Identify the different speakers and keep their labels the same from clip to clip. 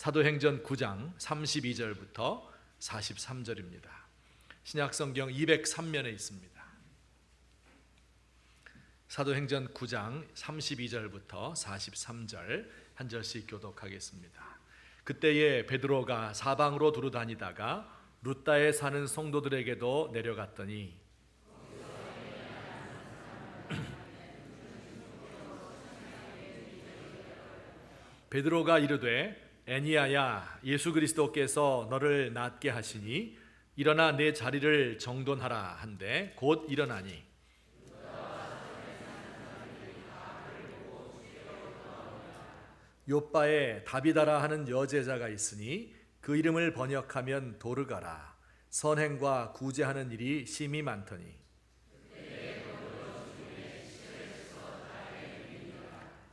Speaker 1: 사도행전 9장 32절부터 43절입니다. 신약성경 203면에 있습니다. 사도행전 9장 32절부터 43절 한 절씩 교독하겠습니다. 그때에 베드로가 사방으로 두루다니다가 루다에 사는 성도들에게도 내려갔더니 베드로가 이르되 애니야야, 예수 그리스도께서 너를 낫게 하시니 일어나 내 자리를 정돈하라 한데 곧 일어나니 요바에 다비다라 하는 여제자가 있으니 그 이름을 번역하면 도르가라. 선행과 구제하는 일이 심히 많더니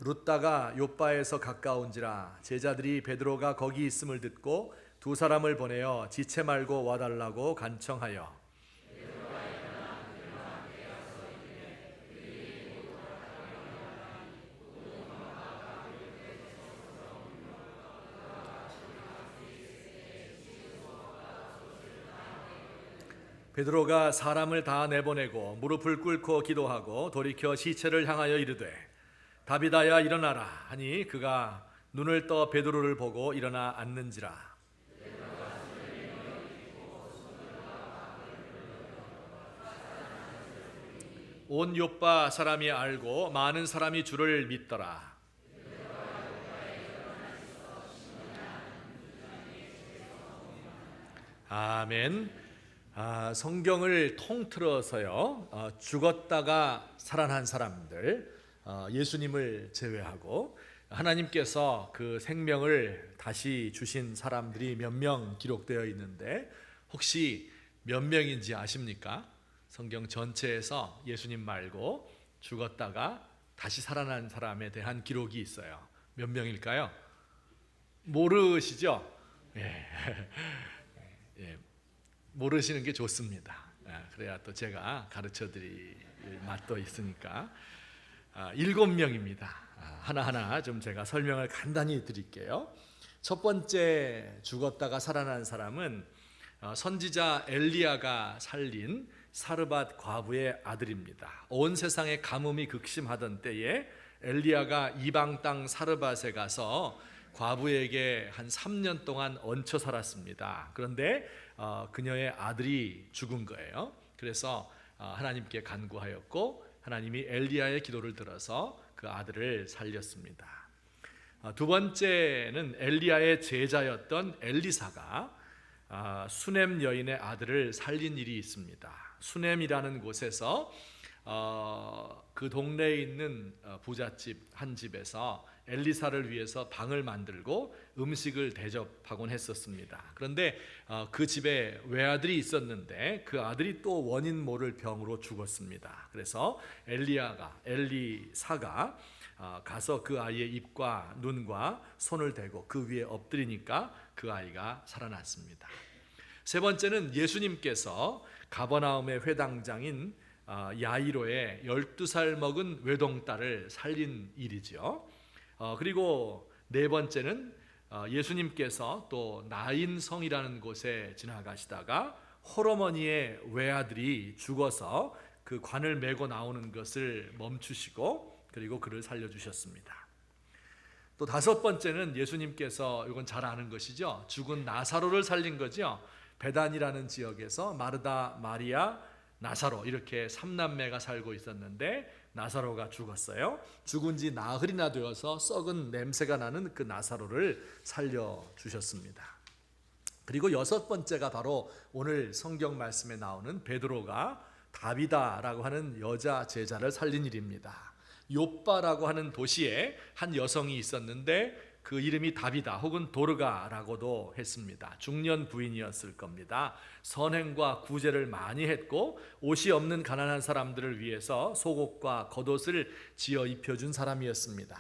Speaker 1: 룻다가 요바에서 가까운지라 제자들이 베드로가 거기 있음을 듣고 두 사람을 보내어 지체 말고 와달라고 간청하여 베드로가 사람을 다 내보내고 무릎을 꿇고 기도하고 돌이켜 시체를 향하여 이르되 다비다야 일어나라 하니 그가 눈을 떠 베드로를 보고 일어나 앉는지라. 온 요빠 사람이 알고 많은 사람이 주를 믿더라. 아멘. 성경을 통틀어서요, 죽었다가 살아난 사람들, 예수님을 제외하고 하나님께서 그 생명을 다시 주신 사람들이 몇 명 기록되어 있는데 혹시 몇 명인지 아십니까? 성경 전체에서 예수님 말고 죽었다가 다시 살아난 사람에 대한 기록이 있어요. 몇 명일까요? 모르시죠? 예. 예. 모르시는 게 좋습니다. 그래야 또 제가 가르쳐 드릴 맛도 있으니까. 7명입니다. 하나하나 좀 제가 설명을 간단히 드릴게요. 첫 번째 죽었다가 살아난 사람은 선지자 엘리야가 살린 사르밧 과부의 아들입니다. 온 세상에 가뭄이 극심하던 때에 엘리야가 이방 땅 사르밧에 가서 과부에게 한 3년 동안 얹혀 살았습니다. 그런데 그녀의 아들이 죽은 거예요. 그래서 하나님께 간구하였고 하나님이 엘리야의 기도를 들어서 그 아들을 살렸습니다. 두 번째는 엘리야의 제자였던 엘리사가 수넴 여인의 아들을 살린 일이 있습니다. 수넴이라는 곳에서 그 동네에 있는 부잣집 한 집에서 엘리사를 위해서 방을 만들고 음식을 대접하곤 했었습니다. 그런데 그 집에 외아들이 있었는데 그 아들이 또 원인 모를 병으로 죽었습니다. 그래서 엘리사가 가서 그 아이의 입과 눈과 손을 대고 그 위에 엎드리니까 그 아이가 살아났습니다. 세 번째는 예수님께서 가버나움의 회당장인 야이로의 12살 먹은 외동딸을 살린 일이죠. 그리고 네 번째는 예수님께서 또 나인성이라는 곳에 지나가시다가 홀어머니의 외아들이 죽어서 그 관을 메고 나오는 것을 멈추시고 그리고 그를 살려주셨습니다. 또 다섯 번째는 예수님께서 이건 잘 아는 것이죠. 죽은 나사로를 살린 거죠. 베단이라는 지역에서 마르다, 마리아, 나사로 이렇게 3남매가 살고 있었는데 나사로가 죽었어요. 죽은 지 나흘이나 되어서 썩은 냄새가 나는 그 나사로를 살려주셨습니다. 그리고 여섯 번째가 바로 오늘 성경 말씀에 나오는 베드로가 다비다라고 하는 여자 제자를 살린 일입니다. 요빠라고 하는 도시에 한 여성이 있었는데 그 이름이 다비다 혹은 도르가라고도 했습니다. 중년 부인이었을 겁니다. 선행과 구제를 많이 했고 옷이 없는 가난한 사람들을 위해서 속옷과 겉옷을 지어 입혀준 사람이었습니다.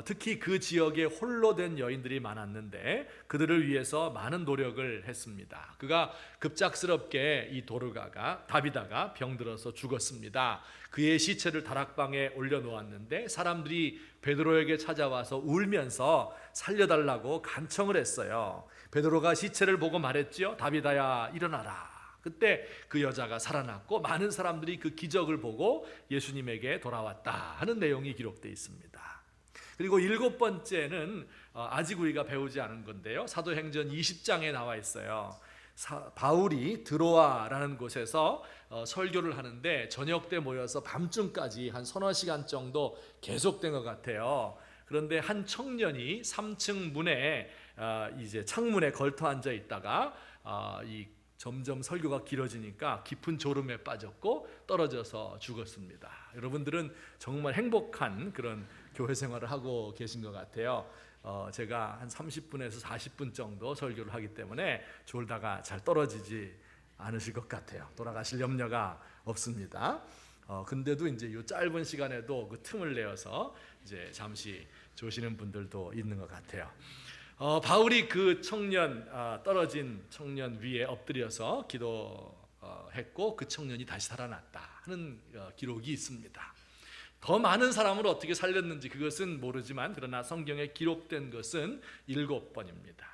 Speaker 1: 특히 그 지역에 홀로 된 여인들이 많았는데 그들을 위해서 많은 노력을 했습니다. 그가 급작스럽게 이 도르가가 다비다가 병들어서 죽었습니다. 그의 시체를 다락방에 올려놓았는데 사람들이 베드로에게 찾아와서 울면서 살려달라고 간청을 했어요. 베드로가 시체를 보고 말했지요. 다비다야 일어나라. 그때 그 여자가 살아났고 많은 사람들이 그 기적을 보고 예수님에게 돌아왔다 하는 내용이 기록되어 있습니다. 그리고 7번째는 아직 우리가 배우지 않은 건데요. 사도행전 20장에 나와 있어요. 바울이 드로아라는 곳에서 설교를 하는데 저녁 때 모여서 밤중까지 한 서너 시간 정도 계속된 것 같아요. 그런데 한 청년이 3층 문에 이제 창문에 걸터 앉아 있다가 이 점점 설교가 길어지니까 깊은 졸음에 빠졌고 떨어져서 죽었습니다. 여러분들은 정말 행복한 그런 교회 생활을 하고 계신 것 같아요. 제가 한 30분에서 40분 정도 설교를 하기 때문에 졸다가 잘 떨어지지 않으실 것 같아요. 돌아가실 염려가 없습니다. 근데도 이제 이 짧은 시간에도 그 틈을 내어서 이제 잠시 조시는 분들도 있는 것 같아요. 바울이 그 청년 떨어진 청년 위에 엎드려서 기도했고 그 청년이 다시 살아났다 하는 기록이 있습니다. 더 많은 사람을 어떻게 살렸는지 그것은 모르지만 그러나 성경에 기록된 것은 7번입니다.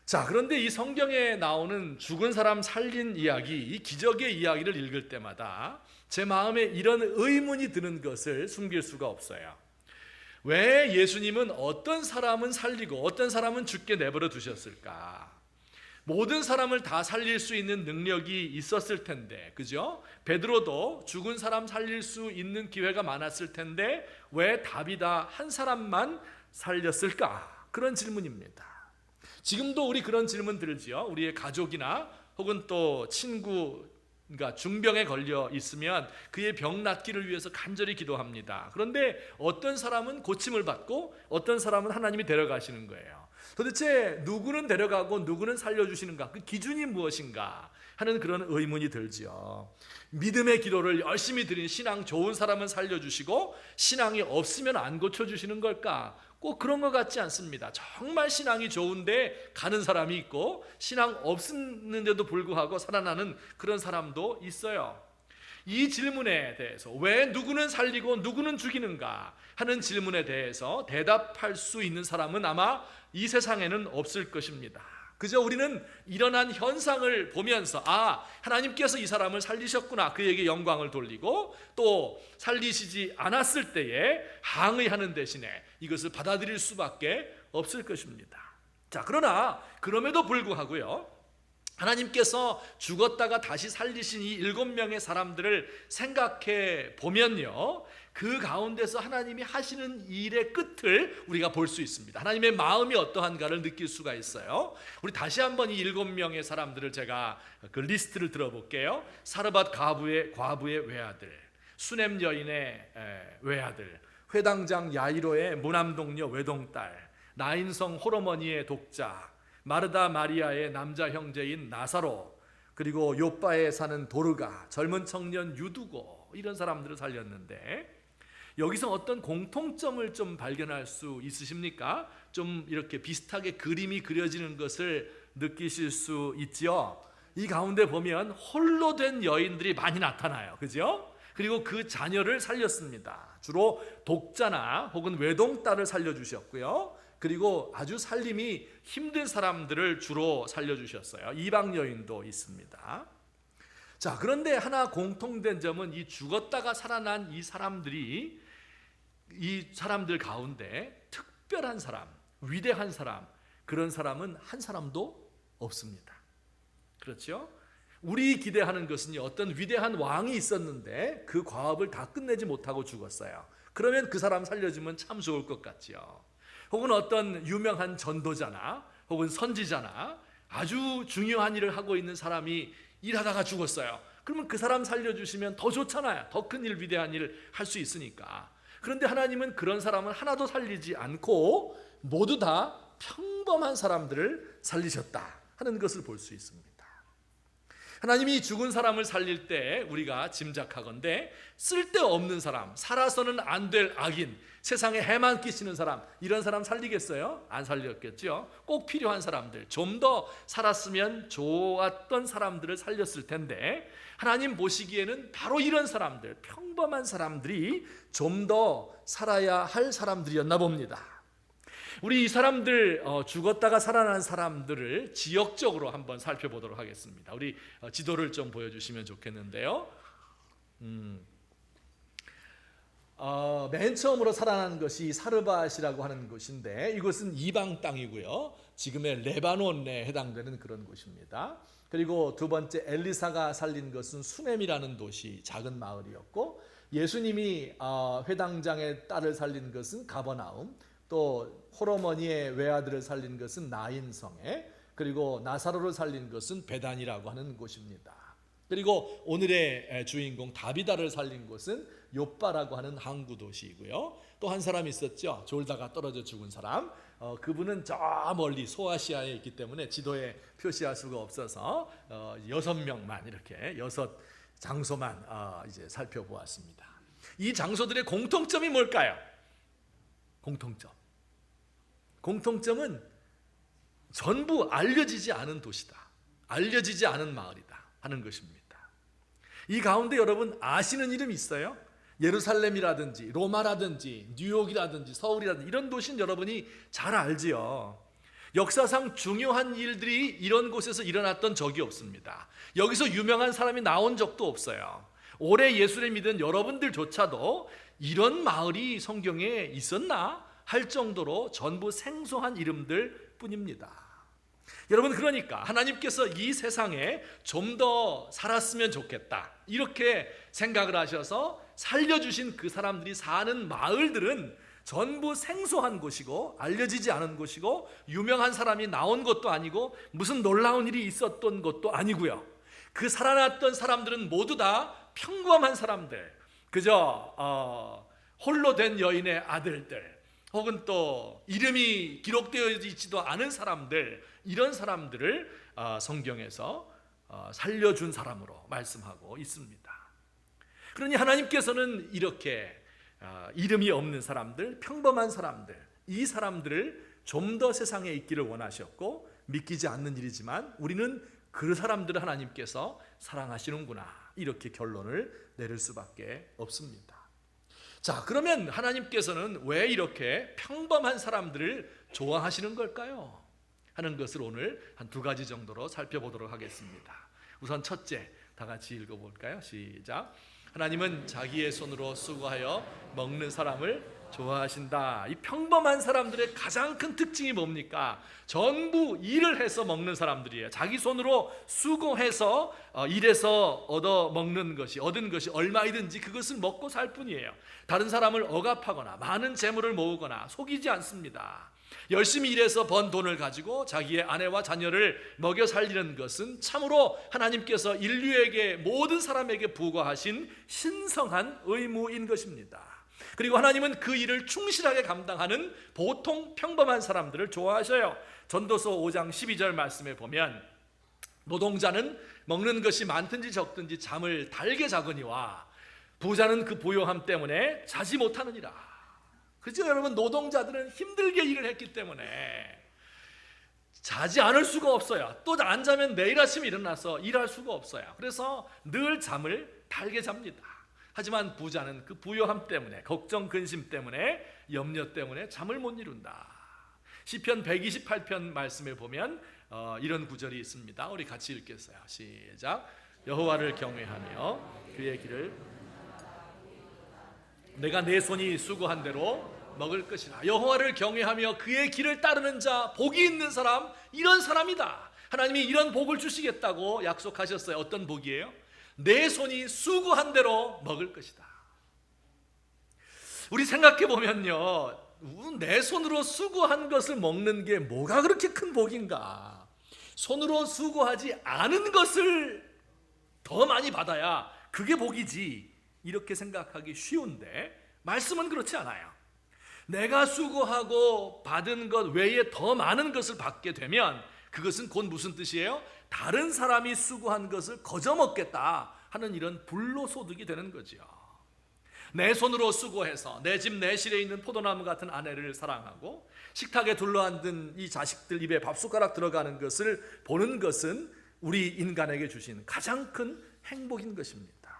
Speaker 1: 자, 그런데 이 성경에 나오는 죽은 사람 살린 이야기, 이 기적의 이야기를 읽을 때마다 제 마음에 이런 의문이 드는 것을 숨길 수가 없어요. 왜 예수님은 어떤 사람은 살리고 어떤 사람은 죽게 내버려 두셨을까? 모든 사람을 다 살릴 수 있는 능력이 있었을 텐데, 그죠? 베드로도 죽은 사람 살릴 수 있는 기회가 많았을 텐데 왜 다비다 한 사람만 살렸을까? 그런 질문입니다. 지금도 우리 그런 질문 들지요. 우리의 가족이나 혹은 또 친구가 중병에 걸려 있으면 그의 병 낫기를 위해서 간절히 기도합니다. 그런데 어떤 사람은 고침을 받고 어떤 사람은 하나님이 데려가시는 거예요. 도대체 누구는 데려가고 누구는 살려주시는가? 그 기준이 무엇인가 하는 그런 의문이 들지요. 믿음의 기도를 열심히 드린 신앙 좋은 사람은 살려주시고 신앙이 없으면 안 고쳐주시는 걸까? 꼭 그런 것 같지 않습니다. 정말 신앙이 좋은데 가는 사람이 있고 신앙 없는데도 불구하고 살아나는 그런 사람도 있어요. 이 질문에 대해서 왜 누구는 살리고 누구는 죽이는가 하는 질문에 대해서 대답할 수 있는 사람은 아마 이 세상에는 없을 것입니다. 그저 우리는 일어난 현상을 보면서 하나님께서 이 사람을 살리셨구나, 그에게 영광을 돌리고 또 살리시지 않았을 때에 항의하는 대신에 이것을 받아들일 수밖에 없을 것입니다. 자, 그러나 그럼에도 불구하고요, 하나님께서 죽었다가 다시 살리신 이 7명의 사람들을 생각해 보면요, 그 가운데서 하나님이 하시는 일의 끝을 우리가 볼 수 있습니다. 하나님의 마음이 어떠한가를 느낄 수가 있어요. 우리 다시 한번 이 7명의 사람들을 제가 그 리스트를 들어볼게요. 사르밧 과부의 외아들, 수넴 여인의 외아들, 회당장 야이로의 무남동녀 외동딸, 나인성 홀어머니의 독자, 마르다 마리아의 남자 형제인 나사로, 그리고 요바에 사는 도르가, 젊은 청년 유두고, 이런 사람들을 살렸는데 여기서 어떤 공통점을 좀 발견할 수 있으십니까? 좀 이렇게 비슷하게 그림이 그려지는 것을 느끼실 수 있지요. 이 가운데 보면 홀로 된 여인들이 많이 나타나요. 그죠? 그리고 그 자녀를 살렸습니다. 주로 독자나 혹은 외동딸을 살려주셨고요. 그리고 아주 살림이 힘든 사람들을 주로 살려주셨어요. 이방 여인도 있습니다. 자, 그런데 하나 공통된 점은 이 죽었다가 살아난 이 사람들 가운데 특별한 사람, 위대한 사람, 그런 사람은 한 사람도 없습니다. 그렇죠? 우리 기대하는 것은요, 어떤 위대한 왕이 있었는데 그 과업을 다 끝내지 못하고 죽었어요. 그러면 그 사람 살려주면 참 좋을 것 같지요. 혹은 어떤 유명한 전도자나 혹은 선지자나 아주 중요한 일을 하고 있는 사람이 일하다가 죽었어요. 그러면 그 사람 살려주시면 더 좋잖아요. 더 큰 일, 위대한 일을 할 수 있으니까. 그런데 하나님은 그런 사람을 하나도 살리지 않고 모두 다 평범한 사람들을 살리셨다 하는 것을 볼 수 있습니다. 하나님이 죽은 사람을 살릴 때 우리가 짐작하건대 쓸데없는 사람, 살아서는 안 될 악인, 세상에 해만 끼치는 사람, 이런 사람 살리겠어요? 안 살렸겠죠. 꼭 필요한 사람들, 좀 더 살았으면 좋았던 사람들을 살렸을 텐데 하나님 보시기에는 바로 이런 사람들, 평범한 사람들이 좀 더 살아야 할 사람들이었나 봅니다. 우리 이 사람들, 죽었다가 살아난 사람들을 지역적으로 한번 살펴보도록 하겠습니다. 우리 지도를 좀 보여주시면 좋겠는데요. 맨 처음으로 살아난 것이 사르밧이라고 하는 곳인데, 이곳은 이방 땅이고요. 지금의 레바논에 해당되는 그런 곳입니다. 그리고 두 번째 엘리사가 살린 것은 수넴이라는 도시, 작은 마을이었고, 예수님이 회당장의 딸을 살린 것은 가버나움, 또 홀어머니의 외아들을 살린 것은 나인성에, 그리고 나사로를 살린 것은 베단이라고 하는 곳입니다. 그리고 오늘의 주인공 다비다를 살린 곳은 요빠라고 하는 항구 도시이고요. 또 한 사람 있었죠. 졸다가 떨어져 죽은 사람. 그분은 저 멀리 소아시아에 있기 때문에 지도에 표시할 수가 없어서 6명만 이렇게 6 장소만 이제 살펴보았습니다. 이 장소들의 공통점이 뭘까요? 공통점은 전부 알려지지 않은 도시다, 알려지지 않은 마을이다 하는 것입니다. 이 가운데 여러분 아시는 이름 있어요? 예루살렘이라든지 로마라든지 뉴욕이라든지 서울이라든지 이런 도시는 여러분이 잘 알지요. 역사상 중요한 일들이 이런 곳에서 일어났던 적이 없습니다. 여기서 유명한 사람이 나온 적도 없어요. 오래 예수를 믿은 여러분들조차도 이런 마을이 성경에 있었나 할 정도로 전부 생소한 이름들 뿐입니다. 여러분, 그러니까 하나님께서 이 세상에 좀 더 살았으면 좋겠다 이렇게 생각을 하셔서 살려주신 그 사람들이 사는 마을들은 전부 생소한 곳이고 알려지지 않은 곳이고 유명한 사람이 나온 것도 아니고 무슨 놀라운 일이 있었던 것도 아니고요. 그 살아났던 사람들은 모두 다 평범한 사람들, 그저 홀로 된 여인의 아들들, 혹은 또 이름이 기록되어 있지도 않은 사람들, 이런 사람들을 성경에서 살려준 사람으로 말씀하고 있습니다. 그러니 하나님께서는 이렇게 이름이 없는 사람들, 평범한 사람들, 이 사람들을 좀 더 세상에 있기를 원하셨고, 믿기지 않는 일이지만 우리는 그 사람들을 하나님께서 사랑하시는구나, 이렇게 결론을 내릴 수밖에 없습니다. 자, 그러면 하나님께서는 왜 이렇게 평범한 사람들을 좋아하시는 걸까요? 하는 것을 오늘 한 2가지 정도로 살펴보도록 하겠습니다. 우선 첫째, 다 같이 읽어볼까요? 시작. 하나님은 자기의 손으로 수고하여 먹는 사람을 좋아하신다. 이 평범한 사람들의 가장 큰 특징이 뭡니까? 전부 일을 해서 먹는 사람들이에요. 자기 손으로 수고해서 일해서 얻은 것이 얼마이든지 그것을 먹고 살 뿐이에요. 다른 사람을 억압하거나 많은 재물을 모으거나 속이지 않습니다. 열심히 일해서 번 돈을 가지고 자기의 아내와 자녀를 먹여 살리는 것은 참으로 하나님께서 인류에게, 모든 사람에게 부과하신 신성한 의무인 것입니다. 그리고 하나님은 그 일을 충실하게 감당하는 보통 평범한 사람들을 좋아하셔요. 전도서 5장 12절 말씀에 보면 노동자는 먹는 것이 많든지 적든지 잠을 달게 자거니와 부자는 그 부요함 때문에 자지 못하느니라. 그렇죠, 여러분? 노동자들은 힘들게 일을 했기 때문에 자지 않을 수가 없어요. 또 안 자면 내일 아침에 일어나서 일할 수가 없어요. 그래서 늘 잠을 달게 잡니다. 하지만 부자는 그 부요함 때문에, 걱정 근심 때문에, 염려 때문에 잠을 못 이룬다. 시편 128편 말씀에 보면 이런 구절이 있습니다. 우리 같이 읽겠어요. 시작. 여호와를 경외하며 그의 길을 내가 내 손이 수고한 대로 먹을 것이라. 여호와를 경외하며 그의 길을 따르는 자, 복이 있는 사람, 이런 사람이다. 하나님이 이런 복을 주시겠다고 약속하셨어요. 어떤 복이에요? 내 손이 수고한 대로 먹을 것이다. 우리 생각해 보면요, 내 손으로 수고한 것을 먹는 게 뭐가 그렇게 큰 복인가? 손으로 수고하지 않은 것을 더 많이 받아야 그게 복이지, 이렇게 생각하기 쉬운데 말씀은 그렇지 않아요. 내가 수고하고 받은 것 외에 더 많은 것을 받게 되면 그것은 곧 무슨 뜻이에요? 다른 사람이 수고한 것을 거저먹겠다 하는 이런 불로소득이 되는 거지요. 내 손으로 수고해서 내 집 내실에 있는 포도나무 같은 아내를 사랑하고 식탁에 둘러앉은 이 자식들 입에 밥숟가락 들어가는 것을 보는 것은 우리 인간에게 주신 가장 큰 행복인 것입니다.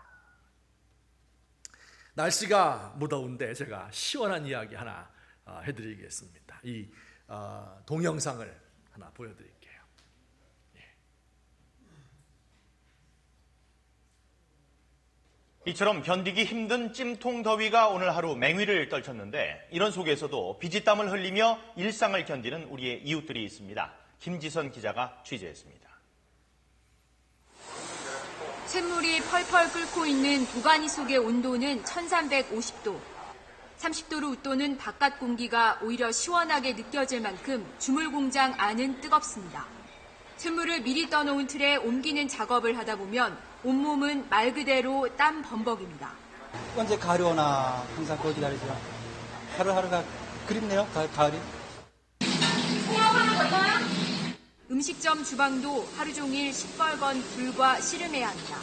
Speaker 1: 날씨가 무더운데 제가 시원한 이야기 하나 해드리겠습니다. 이 동영상을 하나 보여드릴게요.
Speaker 2: 이처럼 견디기 힘든 찜통 더위가 오늘 하루 맹위를 떨쳤는데 이런 속에서도 비지땀을 흘리며 일상을 견디는 우리의 이웃들이 있습니다. 김지선 기자가 취재했습니다.
Speaker 3: 샘물이 펄펄 끓고 있는 도가니 속의 온도는 1350도. 30도로 웃도는 바깥 공기가 오히려 시원하게 느껴질 만큼 주물 공장 안은 뜨겁습니다. 샘물을 미리 떠놓은 틀에 옮기는 작업을 하다 보면 온몸은 말 그대로 땀 범벅입니다.
Speaker 4: 언제 가을이 오나 항상 그 기다리죠. 하루하루가 그립네요, 가을이.
Speaker 3: 음식점 주방도 하루 종일 시뻘건 불과 씨름해야 합니다.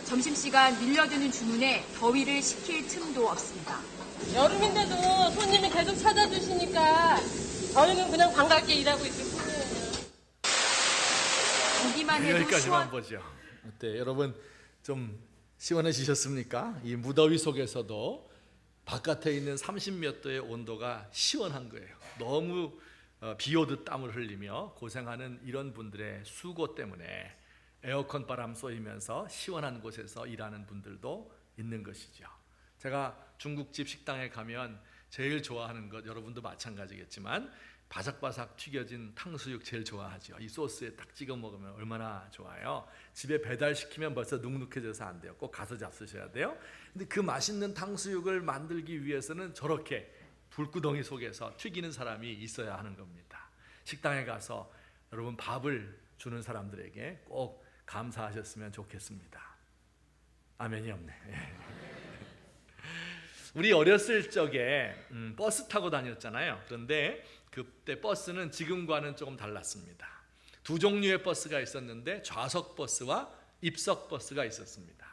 Speaker 3: 점심시간 밀려드는 주문에 더위를 식힐 틈도 없습니다.
Speaker 5: 여름인데도 손님이 계속 찾아주시니까 저희는 그냥 반갑게 일하고 있을 뿐이에요.
Speaker 3: 보기만 해도
Speaker 1: 여기까지만 보죠. 어때 여러분, 좀 시원해지셨습니까? 이 무더위 속에서도 바깥에 있는 30몇 도의 온도가 시원한 거예요. 너무 비 오듯 땀을 흘리며 고생하는 이런 분들의 수고 때문에 에어컨 바람 쏘이면서 시원한 곳에서 일하는 분들도 있는 것이죠. 제가 중국집 식당에 가면 제일 좋아하는 것, 여러분도 마찬가지겠지만 바삭바삭 튀겨진 탕수육 제일 좋아하죠. 이 소스에 딱 찍어 먹으면 얼마나 좋아요. 집에 배달시키면 벌써 눅눅해져서 안 돼요. 꼭 가서 잡수셔야 돼요. 근데 그 맛있는 탕수육을 만들기 위해서는 저렇게 불구덩이 속에서 튀기는 사람이 있어야 하는 겁니다. 식당에 가서 여러분 밥을 주는 사람들에게 꼭 감사하셨으면 좋겠습니다. 아멘이 없네. 우리 어렸을 적에 버스 타고 다녔잖아요. 그런데 그때 버스는 지금과는 조금 달랐습니다. 두 종류의 버스가 있었는데 좌석 버스와 입석 버스가 있었습니다.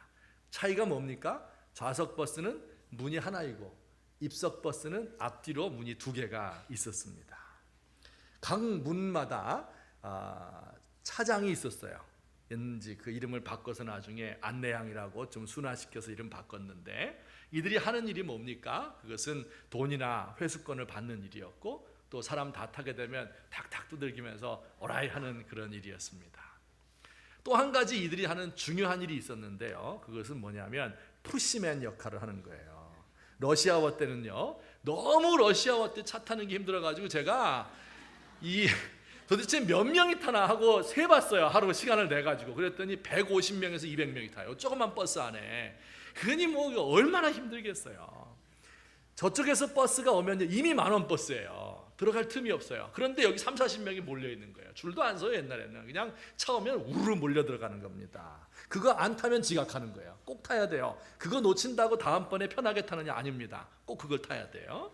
Speaker 1: 차이가 뭡니까? 좌석 버스는 문이 하나이고 입석 버스는 앞뒤로 문이 두 개가 있었습니다. 각 문마다 차장이 있었어요. 왠지 그 이름을 바꿔서 나중에 안내양이라고 좀 순화시켜서 이름 바꿨는데, 이들이 하는 일이 뭡니까? 그것은 돈이나 회수권을 받는 일이었고 또 사람 다 타게 되면 탁탁 두들기면서 오라이 하는 그런 일이었습니다. 또 한 가지 이들이 하는 중요한 일이 있었는데요. 그것은 뭐냐면 푸시맨 역할을 하는 거예요. 러시아워 때는요, 너무 러시아워 때 차 타는 게 힘들어가지고 제가 도대체 몇 명이 타나 하고 세봤어요. 하루 시간을 내가지고. 그랬더니 150명에서 200명이 타요. 조그만 버스 안에. 그니 뭐 얼마나 힘들겠어요. 저쪽에서 버스가 오면 이미 만원 버스예요. 들어갈 틈이 없어요. 그런데 여기 3, 40명이 몰려있는 거예요. 줄도 안 서요. 옛날에는 그냥 차 오면 우르르 몰려 들어가는 겁니다. 그거 안 타면 지각하는 거예요. 꼭 타야 돼요. 그거 놓친다고 다음번에 편하게 타느냐? 아닙니다. 꼭 그걸 타야 돼요.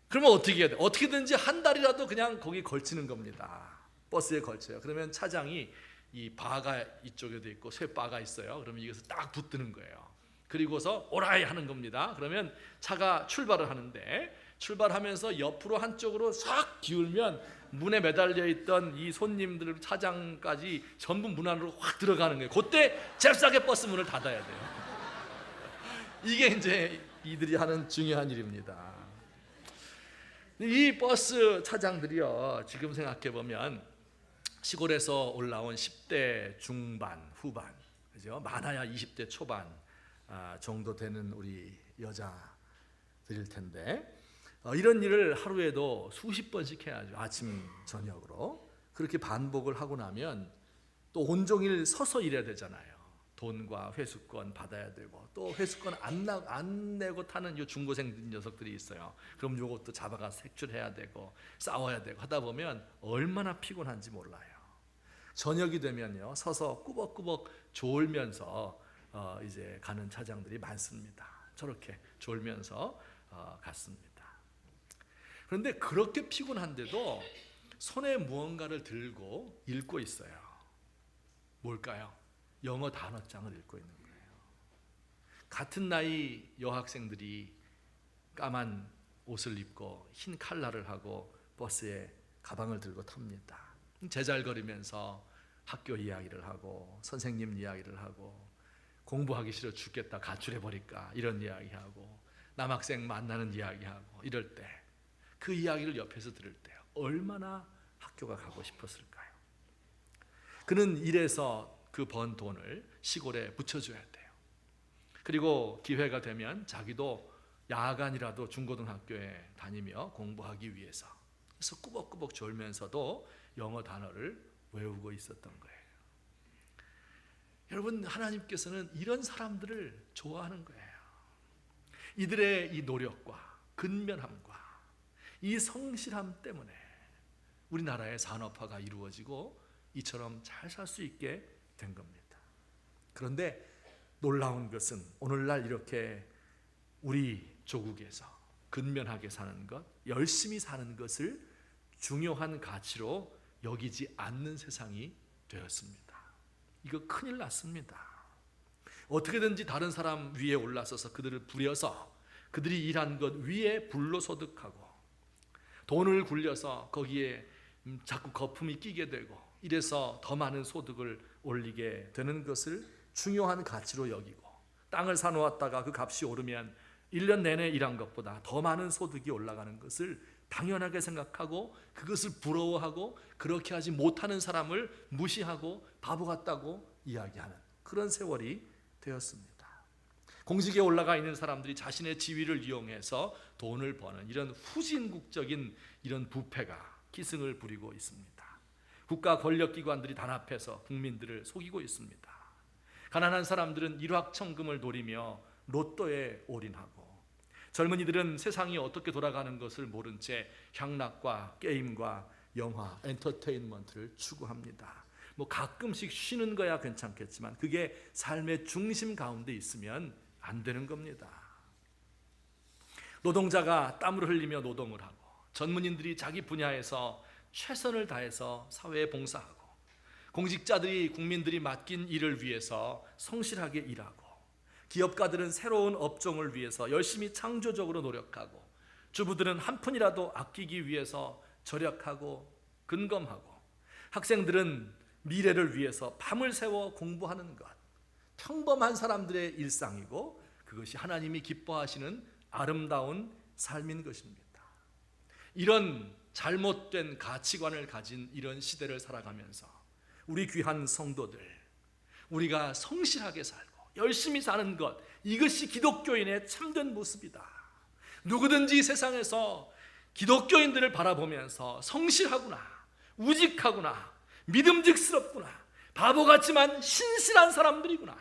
Speaker 1: 그러면 어떻게 해야 돼요? 어떻게든지 한 달이라도 그냥 거기 걸치는 겁니다. 버스에 걸쳐요. 그러면 차장이 이 바가 이쪽에도 있고 쇠바가 있어요. 그러면 이것을 딱 붙드는 거예요. 그리고서 오라이 하는 겁니다. 그러면 차가 출발을 하는데, 출발하면서 옆으로 한쪽으로 싹 기울면 문에 매달려 있던 이 손님들, 차장까지 전부 문 안으로 확 들어가는 거예요. 그때 잽싸게 버스 문을 닫아야 돼요. 이게 이제 이들이 하는 중요한 일입니다. 이 버스 차장들이요, 지금 생각해 보면 시골에서 올라온 10대 중반, 후반, 그죠? 많아야 20대 초반 정도 되는 우리 여자들일 텐데, 이런 일을 하루에도 수십 번씩 해야죠. 아침 저녁으로. 그렇게 반복을 하고 나면 또 온종일 서서 일해야 되잖아요. 돈과 회수권 받아야 되고, 또 회수권 안 내고 타는 이 중고생 녀석들이 있어요. 그럼 이것도 잡아가 색출해야 되고 싸워야 되고 하다 보면 얼마나 피곤한지 몰라요. 저녁이 되면요, 서서 꾸벅꾸벅 졸면서 이제 가는 차장들이 많습니다. 저렇게 졸면서 갔습니다. 그런데 그렇게 피곤한데도 손에 무언가를 들고 읽고 있어요. 뭘까요? 영어 단어장을 읽고 있는 거예요. 같은 나이 여학생들이 까만 옷을 입고 흰 칼라를 하고 버스에 가방을 들고 탑니다. 제잘거리면서 학교 이야기를 하고 선생님 이야기를 하고 공부하기 싫어 죽겠다 가출해버릴까 이런 이야기하고 남학생 만나는 이야기하고 이럴 때 그 이야기를 옆에서 들을 때 얼마나 학교가 가고 싶었을까요? 그는 일해서 그 번 돈을 시골에 붙여줘야 돼요. 그리고 기회가 되면 자기도 야간이라도 중고등학교에 다니며 공부하기 위해서, 그래서 꾸벅꾸벅 졸면서도 영어 단어를 외우고 있었던 거예요. 여러분, 하나님께서는 이런 사람들을 좋아하는 거예요. 이들의 이 노력과 근면함과 이 성실함 때문에 우리나라의 산업화가 이루어지고 이처럼 잘 살 수 있게 된 겁니다. 그런데 놀라운 것은 오늘날 이렇게 우리 조국에서 근면하게 사는 것, 열심히 사는 것을 중요한 가치로 여기지 않는 세상이 되었습니다. 이거 큰일 났습니다. 어떻게든지 다른 사람 위에 올라서서 그들을 부려서 그들이 일한 것 위에 불로소득하고 돈을 굴려서 거기에 자꾸 거품이 끼게 되고 이래서 더 많은 소득을 올리게 되는 것을 중요한 가치로 여기고, 땅을 사놓았다가 그 값이 오르면 1년 내내 일한 것보다 더 많은 소득이 올라가는 것을 당연하게 생각하고 그것을 부러워하고 그렇게 하지 못하는 사람을 무시하고 바보 같다고 이야기하는 그런 세월이 되었습니다. 공직에 올라가 있는 사람들이 자신의 지위를 이용해서 돈을 버는 이런 후진국적인 이런 부패가 기승을 부리고 있습니다. 국가 권력기관들이 단합해서 국민들을 속이고 있습니다. 가난한 사람들은 일확천금을 노리며 로또에 올인하고, 젊은이들은 세상이 어떻게 돌아가는 것을 모른 채 향락과 게임과 영화, 엔터테인먼트를 추구합니다. 뭐 가끔씩 쉬는 거야 괜찮겠지만 그게 삶의 중심 가운데 있으면 안 되는 겁니다. 노동자가 땀을 흘리며 노동을 하고, 전문인들이 자기 분야에서 최선을 다해서 사회에 봉사하고, 공직자들이 국민들이 맡긴 일을 위해서 성실하게 일하고, 기업가들은 새로운 업종을 위해서 열심히 창조적으로 노력하고, 주부들은 한 푼이라도 아끼기 위해서 절약하고 근검하고, 학생들은 미래를 위해서 밤을 새워 공부하는 것, 평범한 사람들의 일상이고 그것이 하나님이 기뻐하시는 아름다운 삶인 것입니다. 이런 잘못된 가치관을 가진 이런 시대를 살아가면서 우리 귀한 성도들, 우리가 성실하게 살고 열심히 사는 것, 이것이 기독교인의 참된 모습이다. 누구든지 세상에서 기독교인들을 바라보면서 성실하구나, 우직하구나, 믿음직스럽구나, 바보 같지만 신실한 사람들이구나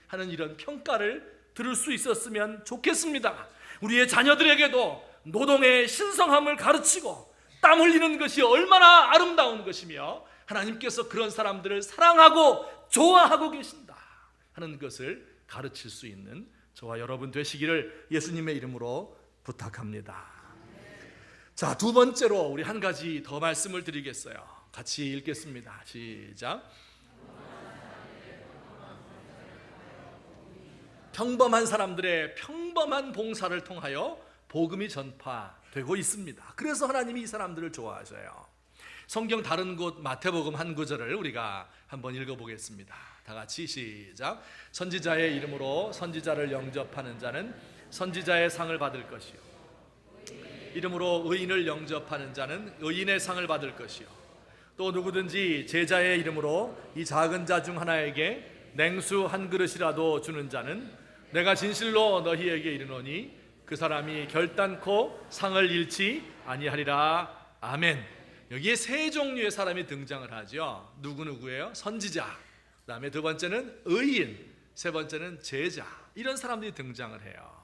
Speaker 1: 하는 이런 평가를 들을 수 있었으면 좋겠습니다. 우리의 자녀들에게도 노동의 신성함을 가르치고 땀 흘리는 것이 얼마나 아름다운 것이며 하나님께서 그런 사람들을 사랑하고 좋아하고 계신다 하는 것을 가르칠 수 있는 저와 여러분 되시기를 예수님의 이름으로 부탁합니다. 자, 두 번째로 우리 한 가지 더 말씀을 드리겠어요. 같이 읽겠습니다. 시작. 평범한 사람들의 평범한 봉사를 통하여 복음이 전파되고 있습니다. 그래서 하나님이 이 사람들을 좋아하셔요. 성경 다른 곳 마태복음 한 구절을 우리가 한번 읽어보겠습니다. 다 같이 시작. 선지자의 이름으로 선지자를 영접하는 자는 선지자의 상을 받을 것이요, 이름으로 의인을 영접하는 자는 의인의 상을 받을 것이요, 또 누구든지 제자의 이름으로 이 작은 자 중 하나에게 냉수 한 그릇이라도 주는 자는 내가 진실로 너희에게 이르노니 그 사람이 결단코 상을 잃지 아니하리라. 아멘. 여기에 세 종류의 사람이 등장을 하죠. 누구예요? 선지자, 그 다음에 두 번째는 의인, 세 번째는 제자. 이런 사람들이 등장을 해요.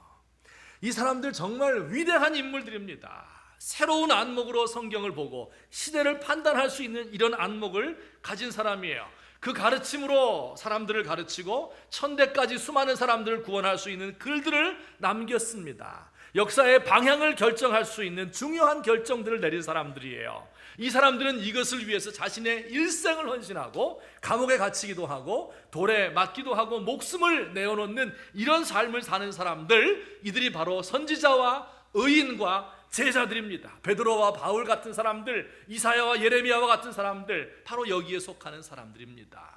Speaker 1: 이 사람들 정말 위대한 인물들입니다. 새로운 안목으로 성경을 보고 시대를 판단할 수 있는 이런 안목을 가진 사람이에요. 그 가르침으로 사람들을 가르치고 천대까지 수많은 사람들을 구원할 수 있는 글들을 남겼습니다. 역사의 방향을 결정할 수 있는 중요한 결정들을 내린 사람들이에요. 이 사람들은 이것을 위해서 자신의 일생을 헌신하고 감옥에 갇히기도 하고 돌에 맞기도 하고 목숨을 내어놓는 이런 삶을 사는 사람들, 이들이 바로 선지자와 의인과 제자들입니다. 베드로와 바울 같은 사람들, 이사야와 예레미야와 같은 사람들, 바로 여기에 속하는 사람들입니다.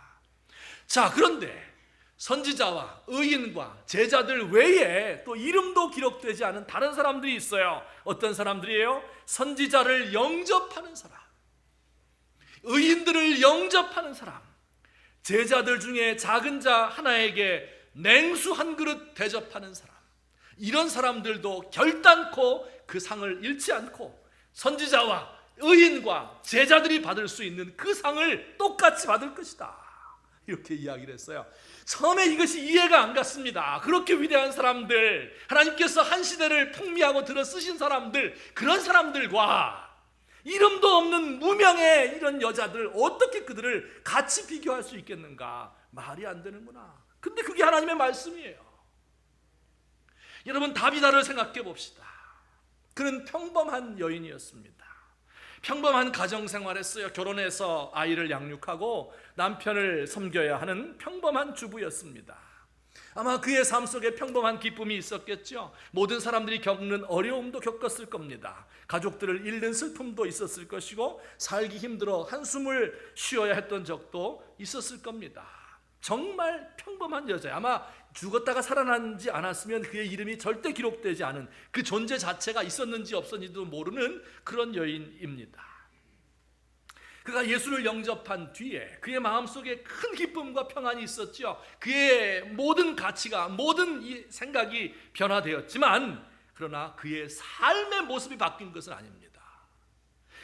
Speaker 1: 자, 그런데 선지자와 의인과 제자들 외에 또 이름도 기록되지 않은 다른 사람들이 있어요. 어떤 사람들이에요? 선지자를 영접하는 사람, 의인들을 영접하는 사람, 제자들 중에 작은 자 하나에게 냉수 한 그릇 대접하는 사람, 이런 사람들도 결단코 그 상을 잃지 않고 선지자와 의인과 제자들이 받을 수 있는 그 상을 똑같이 받을 것이다, 이렇게 이야기를 했어요. 처음에 이것이 이해가 안 갔습니다. 그렇게 위대한 사람들, 하나님께서 한 시대를 풍미하고 들어 쓰신 사람들, 그런 사람들과 이름도 없는 무명의 이런 여자들, 어떻게 그들을 같이 비교할 수 있겠는가? 말이 안 되는구나. 근데 그게 하나님의 말씀이에요. 여러분, 다비다를 생각해 봅시다. 그는 평범한 여인이었습니다. 평범한 가정생활했어요. 결혼해서 아이를 양육하고 남편을 섬겨야 하는 평범한 주부였습니다. 아마 그의 삶 속에 평범한 기쁨이 있었겠죠. 모든 사람들이 겪는 어려움도 겪었을 겁니다. 가족들을 잃는 슬픔도 있었을 것이고 살기 힘들어 한숨을 쉬어야 했던 적도 있었을 겁니다. 정말 평범한 여자, 아마 죽었다가 살아나지 않았으면 그의 이름이 절대 기록되지 않은 그 존재 자체가 있었는지 없었는지도 모르는 그런 여인입니다. 그가 예수를 영접한 뒤에 그의 마음속에 큰 기쁨과 평안이 있었죠. 그의 모든 가치가, 모든 이 생각이 변화되었지만, 그러나 그의 삶의 모습이 바뀐 것은 아닙니다.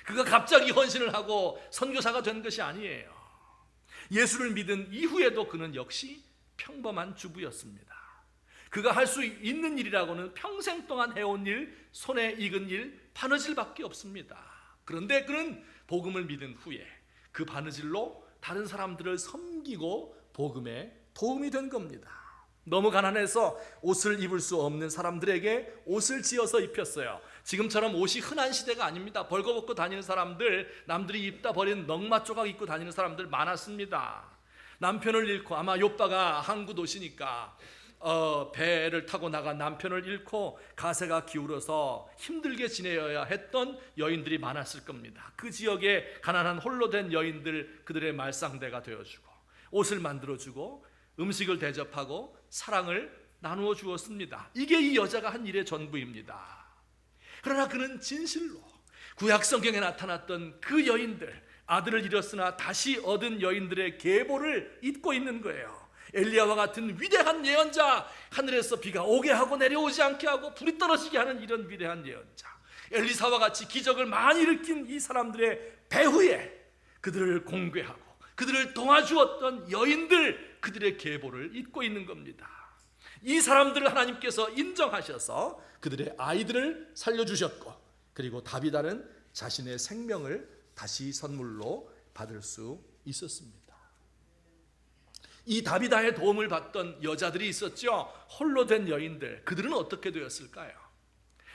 Speaker 1: 그가 갑자기 헌신을 하고 선교사가 된 것이 아니에요. 예수를 믿은 이후에도 그는 역시 평범한 주부였습니다. 그가 할 수 있는 일이라고는 평생 동안 해온 일, 손에 익은 일, 바느질밖에 없습니다. 그런데 그는 복음을 믿은 후에 그 바느질로 다른 사람들을 섬기고 복음에 도움이 된 겁니다. 너무 가난해서 옷을 입을 수 없는 사람들에게 옷을 지어서 입혔어요. 지금처럼 옷이 흔한 시대가 아닙니다. 벌거벗고 다니는 사람들, 남들이 입다 버린 넝마 조각 입고 다니는 사람들 많았습니다. 남편을 잃고, 아마 요빠가 항구 도시니까 배를 타고 나간 남편을 잃고 가세가 기울어서 힘들게 지내야 했던 여인들이 많았을 겁니다. 그 지역에 가난한 홀로 된 여인들, 그들의 말상대가 되어주고 옷을 만들어주고 음식을 대접하고 사랑을 나누어 주었습니다. 이게 이 여자가 한 일의 전부입니다. 그러나 그는 진실로 구약 성경에 나타났던 그 여인들, 아들을 잃었으나 다시 얻은 여인들의 계보를 잇고 있는 거예요. 엘리야와 같은 위대한 예언자, 하늘에서 비가 오게 하고 내려오지 않게 하고 불이 떨어지게 하는 이런 위대한 예언자, 엘리사와 같이 기적을 많이 일으킨 이 사람들의 배후에 그들을 공개하고 그들을 도와주었던 여인들, 그들의 계보를 잇고 있는 겁니다. 이 사람들을 하나님께서 인정하셔서 그들의 아이들을 살려주셨고, 그리고 다비다는 자신의 생명을 다시 선물로 받을 수 있었습니다. 이 다비다의 도움을 받던 여자들이 있었죠. 홀로 된 여인들, 그들은 어떻게 되었을까요?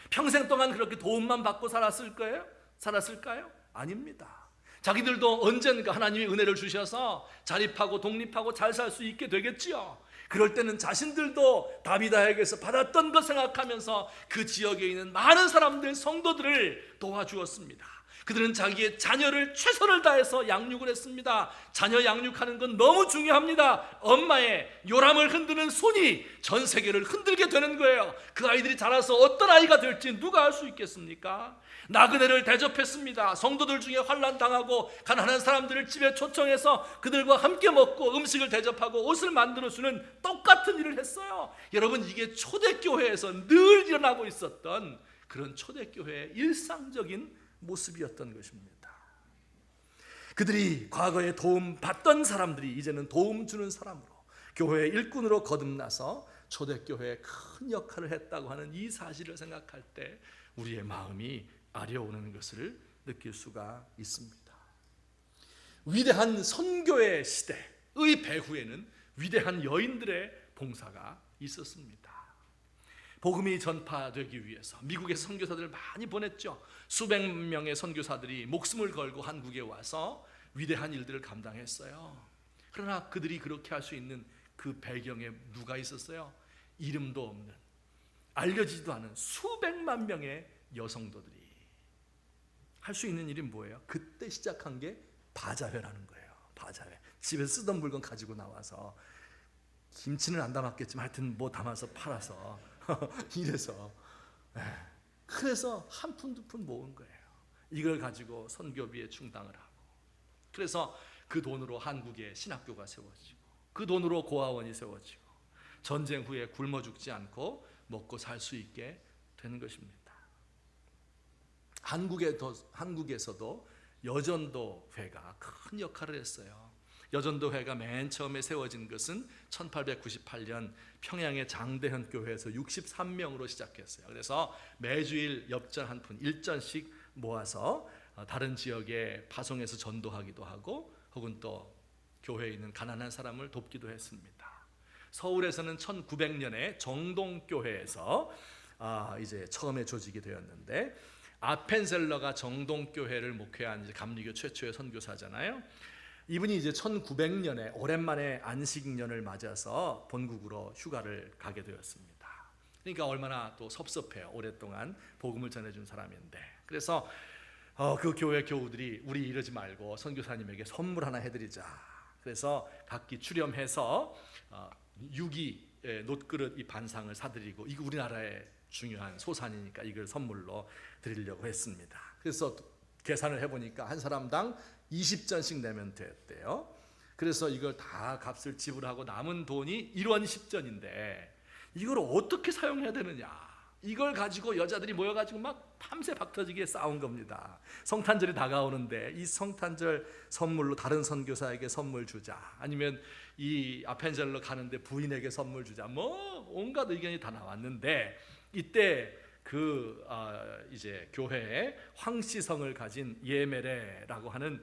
Speaker 1: 평생 동안 그렇게 도움만 받고 살았을까요? 아닙니다. 자기들도 언젠가 하나님이 은혜를 주셔서 자립하고 독립하고 잘 살 수 있게 되겠지요. 그럴 때는 자신들도 다비다에게서 받았던 것 생각하면서 그 지역에 있는 많은 사람들, 성도들을 도와주었습니다. 그들은 자기의 자녀를 최선을 다해서 양육을 했습니다. 자녀 양육하는 건 너무 중요합니다. 엄마의 요람을 흔드는 손이 전 세계를 흔들게 되는 거예요. 그 아이들이 자라서 어떤 아이가 될지 누가 알 수 있겠습니까? 나그네를 대접했습니다. 성도들 중에 환난 당하고 가난한 사람들을 집에 초청해서 그들과 함께 먹고 음식을 대접하고 옷을 만들어주는 똑같은 일을 했어요. 여러분, 이게 초대교회에서 늘 일어나고 있었던 그런 초대교회의 일상적인 모습이었던 것입니다. 그들이 과거에 도움 받던 사람들이 이제는 도움 주는 사람으로, 교회의 일꾼으로 거듭나서 초대교회에 큰 역할을 했다고 하는 이 사실을 생각할 때 우리의 마음이 아려오는 것을 느낄 수가 있습니다. 위대한 선교의 시대의 배후에는 위대한 여인들의 봉사가 있었습니다. 복음이 전파되기 위해서 미국에 선교사들을 많이 보냈죠. 수백 명의 선교사들이 목숨을 걸고 한국에 와서 위대한 일들을 감당했어요. 그러나 그들이 그렇게 할 수 있는 그 배경에 누가 있었어요? 이름도 없는, 알려지지도 않은 수백만 명의 여성도들이 할 수 있는 일이 뭐예요? 그때 시작한 게 바자회라는 거예요. 바자회. 집에서 쓰던 물건 가지고 나와서, 김치는 안 담았겠지만 하여튼 뭐 담아서 팔아서 이래서, 그래서 한 푼 두 푼 모은 거예요. 이걸 가지고 선교비에 충당을 하고, 그래서 그 돈으로 한국에 신학교가 세워지고, 그 돈으로 고아원이 세워지고, 전쟁 후에 굶어 죽지 않고 먹고 살 수 있게 되는 것입니다. 한국에서도 여전도회가 큰 역할을 했어요. 여전도회가 맨 처음에 세워진 것은 1898년 평양의 장대현 교회에서 63명으로 시작했어요. 그래서 매주일 엽전 한 푼, 1전씩 모아서 다른 지역에 파송해서 전도하기도 하고, 혹은 또 교회에 있는 가난한 사람을 돕기도 했습니다. 서울에서는 1900년에 정동교회에서 이제 처음에 조직이 되었는데, 아펜셀러가 정동교회를 목회한 이제 감리교 최초의 선교사잖아요. 이분이 이제 1900년에 오랜만에 안식년을 맞아서 본국으로 휴가를 가게 되었습니다. 그러니까 얼마나 또 섭섭해요. 오랫동안 복음을 전해준 사람인데. 그래서 그 교회 교우들이 우리 이러지 말고 선교사님에게 선물 하나 해드리자. 그래서 각기 출염해서 유기 놋그릇 이 반상을 사드리고, 이거 우리나라의 중요한 소산이니까 이걸 선물로 드리려고 했습니다. 그래서 계산을 해보니까 한 사람당 20전씩 내면 됐대요. 그래서 이걸 다 값을 지불하고 남은 돈이 1원 10전인데 이걸 어떻게 사용해야 되느냐, 이걸 가지고 여자들이 모여가지고 막 밤새 박터지게 싸운 겁니다. 성탄절이 다가오는데 이 성탄절 선물로 다른 선교사에게 선물 주자, 아니면 이 아펜젤러 가는데 부인에게 선물 주자, 뭐 온갖 의견이 다 나왔는데, 이때 그 이제 교회에 황씨성을 가진 예메레라고 하는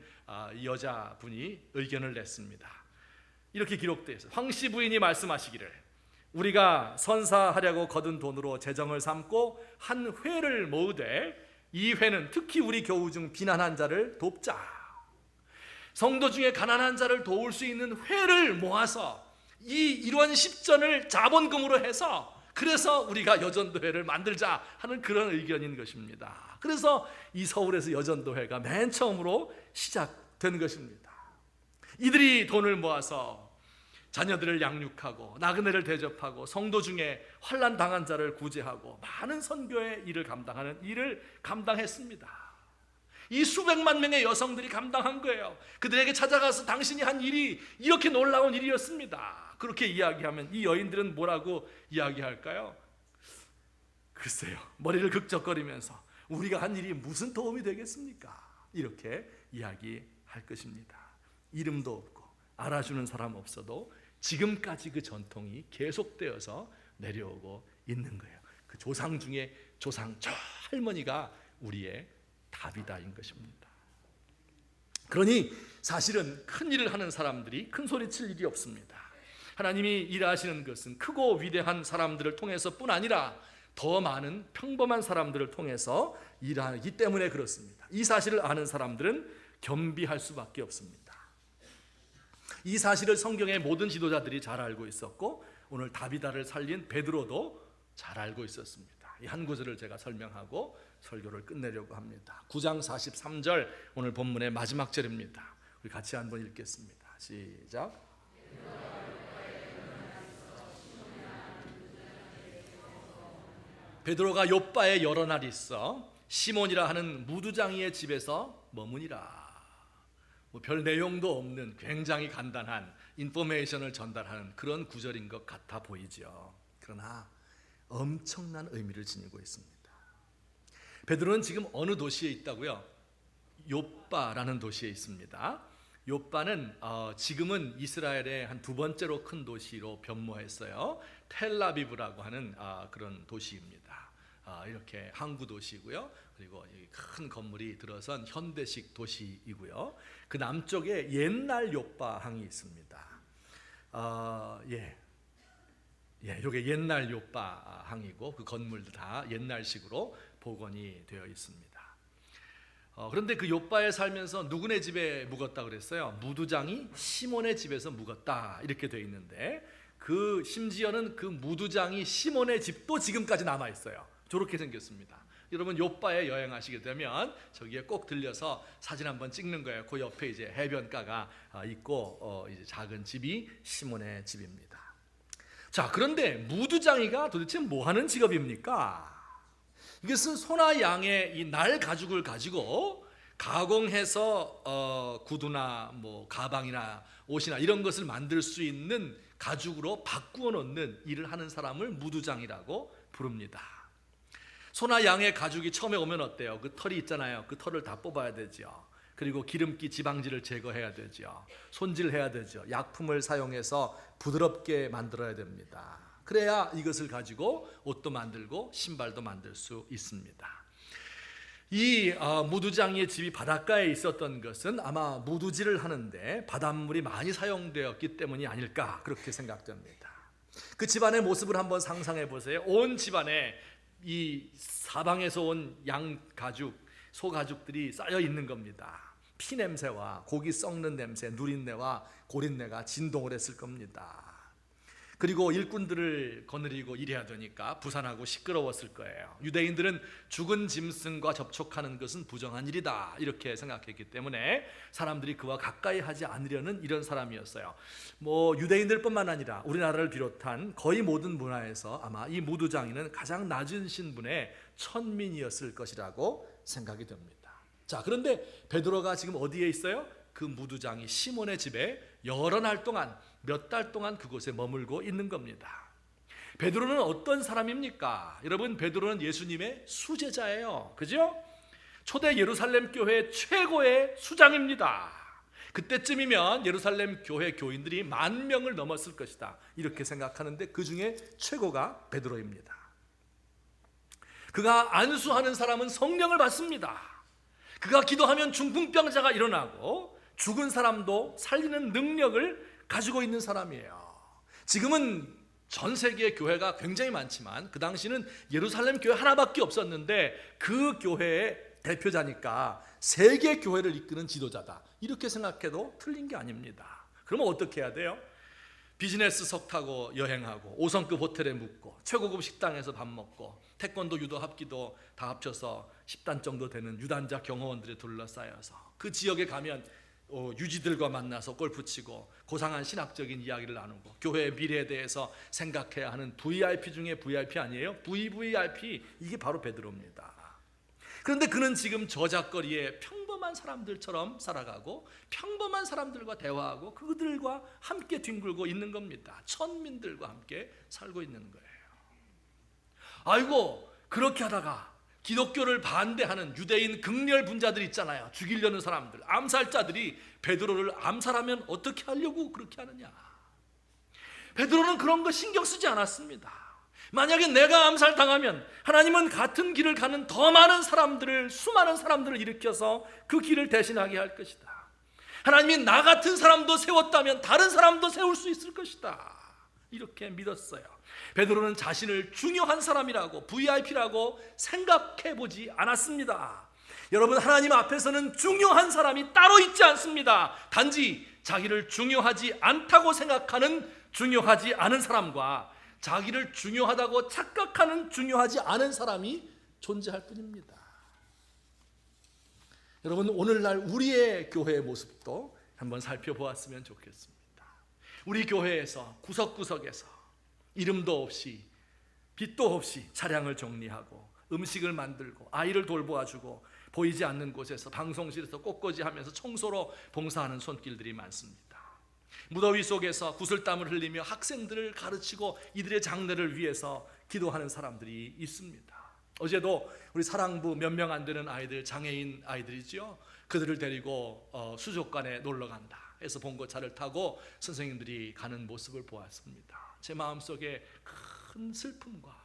Speaker 1: 여자분이 의견을 냈습니다. 이렇게 기록되어 있어요. 황씨 부인이 말씀하시기를, 우리가 선사하려고 거둔 돈으로 재정을 삼고 한 회를 모으되, 이 회는 특히 우리 교우 중 비난한 자를 돕자. 성도 중에 가난한 자를 도울 수 있는 회를 모아서 이 1원 10전을 자본금으로 해서, 그래서 우리가 여전도회를 만들자 하는 그런 의견인 것입니다. 그래서 이 서울에서 여전도회가 맨 처음으로 시작된 것입니다. 이들이 돈을 모아서 자녀들을 양육하고 나그네를 대접하고 성도 중에 환난 당한 자를 구제하고 많은 선교의 일을 감당하는 일을 감당했습니다. 이 수백만 명의 여성들이 감당한 거예요. 그들에게 찾아가서 당신이 한 일이 이렇게 놀라운 일이었습니다. 그렇게 이야기하면 이 여인들은 뭐라고 이야기할까요? 글쎄요, 머리를 극적거리면서 우리가 한 일이 무슨 도움이 되겠습니까? 이렇게 이야기할 것입니다. 이름도 없고 알아주는 사람 없어도 지금까지 그 전통이 계속되어서 내려오고 있는 거예요. 그 조상 중에 조상, 저 할머니가 우리의 다비다인 것입니다. 그러니 사실은 큰 일을 하는 사람들이 큰 소리 칠 일이 없습니다. 하나님이 일하시는 것은 크고 위대한 사람들을 통해서뿐 아니라 더 많은 평범한 사람들을 통해서 일하기 때문에 그렇습니다. 이 사실을 아는 사람들은 겸비할 수밖에 없습니다. 이 사실을 성경의 모든 지도자들이 잘 알고 있었고, 오늘 다비다를 살린 베드로도 잘 알고 있었습니다. 이 한 구절을 제가 설명하고 설교를 끝내려고 합니다. 9장 43절, 오늘 본문의 마지막 절입니다. 우리 같이 한번 읽겠습니다. 시작. 베드로가 요빠에 여러 날 있어 시몬이라 하는 무두장이의 집에서 머무니라. 뭐 별 내용도 없는 굉장히 간단한 인포메이션을 전달하는 그런 구절인 것 같아 보이죠. 그러나 엄청난 의미를 지니고 있습니다. 베드로는 지금 어느 도시에 있다고요? 요빠라는 도시에 있습니다. 요빠는 지금은 이스라엘의 한 두 번째로 큰 도시로 변모했어요. 텔라비브라고 하는 그런 도시입니다. 이렇게 항구 도시고요. 그리고 큰 건물이 들어선 현대식 도시이고요. 그 남쪽에 옛날 요빠항이 있습니다. 이게 옛날 요바항이고 그 건물도 다 옛날식으로 복원이 되어 있습니다. 그런데 그 요바에 살면서 누구네 집에 묵었다 그랬어요? 무두장이 시몬의 집에서 묵었다 이렇게 되어 있는데 그 심지어는 그 무두장이 시몬의 집도 지금까지 남아 있어요. 저렇게 생겼습니다. 여러분 요바에 여행하시게 되면 저기에 꼭 들려서 사진 한번 찍는 거예요. 그 옆에 이제 해변가가 있고 이제 작은 집이 시몬의 집입니다. 자, 그런데 무두장이가 도대체 뭐 하는 직업입니까? 이것은 소나 양의 이 날 가죽을 가지고 가공해서 구두나 뭐 가방이나 옷이나 이런 것을 만들 수 있는 가죽으로 바꾸어 놓는 일을 하는 사람을 무두장이라고 부릅니다. 소나 양의 가죽이 처음에 오면 어때요? 그 털이 있잖아요. 그 털을 다 뽑아야 되죠. 그리고 기름기 지방질을 제거해야 되죠. 손질해야 되죠. 약품을 사용해서 부드럽게 만들어야 됩니다. 그래야 이것을 가지고 옷도 만들고 신발도 만들 수 있습니다. 이 무두장이의 집이 바닷가에 있었던 것은 아마 무두질을 하는데 바닷물이 많이 사용되었기 때문이 아닐까 그렇게 생각됩니다. 그 집안의 모습을 한번 상상해 보세요. 온 집안에 이 사방에서 온 양 가죽, 소 가죽들이 쌓여 있는 겁니다. 피 냄새와 고기 썩는 냄새, 누린내와 고린내가 진동을 했을 겁니다. 그리고 일꾼들을 거느리고 일해야 되니까 부산하고 시끄러웠을 거예요. 유대인들은 죽은 짐승과 접촉하는 것은 부정한 일이다 이렇게 생각했기 때문에 사람들이 그와 가까이 하지 않으려는 이런 사람이었어요. 뭐 유대인들뿐만 아니라 우리나라를 비롯한 거의 모든 문화에서 아마 이 무두장이는 가장 낮은 신분의 천민이었을 것이라고 생각이 됩니다. 자, 그런데 베드로가 지금 어디에 있어요? 그 무두장이 시몬의 집에 여러 날 동안 몇 달 동안 그곳에 머물고 있는 겁니다. 베드로는 어떤 사람입니까? 여러분, 베드로는 예수님의 수제자예요. 그죠? 초대 예루살렘 교회 최고의 수장입니다. 그때쯤이면 예루살렘 교회 교인들이 10,000명을 넘었을 것이다 이렇게 생각하는데 그 중에 최고가 베드로입니다. 그가 안수하는 사람은 성령을 받습니다. 그가 기도하면 중풍병자가 일어나고 죽은 사람도 살리는 능력을 가지고 있는 사람이에요. 지금은 전 세계의 교회가 굉장히 많지만 그 당시는 예루살렘 교회 하나밖에 없었는데 그 교회의 대표자니까 세계 교회를 이끄는 지도자다 이렇게 생각해도 틀린 게 아닙니다. 그러면 어떻게 해야 돼요? 비즈니스석 타고 여행하고 5성급 호텔에 묵고 최고급 식당에서 밥 먹고 태권도, 유도, 합기도 다 합쳐서 10단 정도 되는 유단자 경호원들에 둘러싸여서 그 지역에 가면 유지들과 만나서 골프 치고 고상한 신학적인 이야기를 나누고 교회의 미래에 대해서 생각해야 하는 VIP 중에 VIP 아니에요? VVIP, 이게 바로 베드로입니다. 그런데 그는 지금 저작거리에 평범한 사람들처럼 살아가고 평범한 사람들과 대화하고 그들과 함께 뒹굴고 있는 겁니다. 천민들과 함께 살고 있는 거예요. 아이고, 그렇게 하다가 기독교를 반대하는 유대인 극렬 분자들 있잖아요. 죽이려는 사람들, 암살자들이 베드로를 암살하면 어떻게 하려고 그렇게 하느냐. 베드로는 그런 거 신경 쓰지 않았습니다. 만약에 내가 암살당하면 하나님은 같은 길을 가는 더 많은 사람들을, 수많은 사람들을 일으켜서 그 길을 대신하게 할 것이다. 하나님이 나 같은 사람도 세웠다면 다른 사람도 세울 수 있을 것이다. 이렇게 믿었어요. 베드로는 자신을 중요한 사람이라고, VIP라고 생각해 보지 않았습니다. 여러분, 하나님 앞에서는 중요한 사람이 따로 있지 않습니다. 단지 자기를 중요하지 않다고 생각하는 중요하지 않은 사람과 자기를 중요하다고 착각하는 중요하지 않은 사람이 존재할 뿐입니다. 여러분, 오늘날 우리의 교회의 모습도 한번 살펴보았으면 좋겠습니다. 우리 교회에서 구석구석에서 이름도 없이 빛도 없이 차량을 정리하고 음식을 만들고 아이를 돌보아주고 보이지 않는 곳에서 방송실에서 꽃꽂이하면서 청소로 봉사하는 손길들이 많습니다. 무더위 속에서 구슬땀을 흘리며 학생들을 가르치고 이들의 장래를 위해서 기도하는 사람들이 있습니다. 어제도 우리 사랑부 몇 명 안 되는 아이들, 장애인 아이들이죠. 그들을 데리고 수족관에 놀러 간다 해서 봉고차를 타고 선생님들이 가는 모습을 보았습니다. 제 마음속에 큰 슬픔과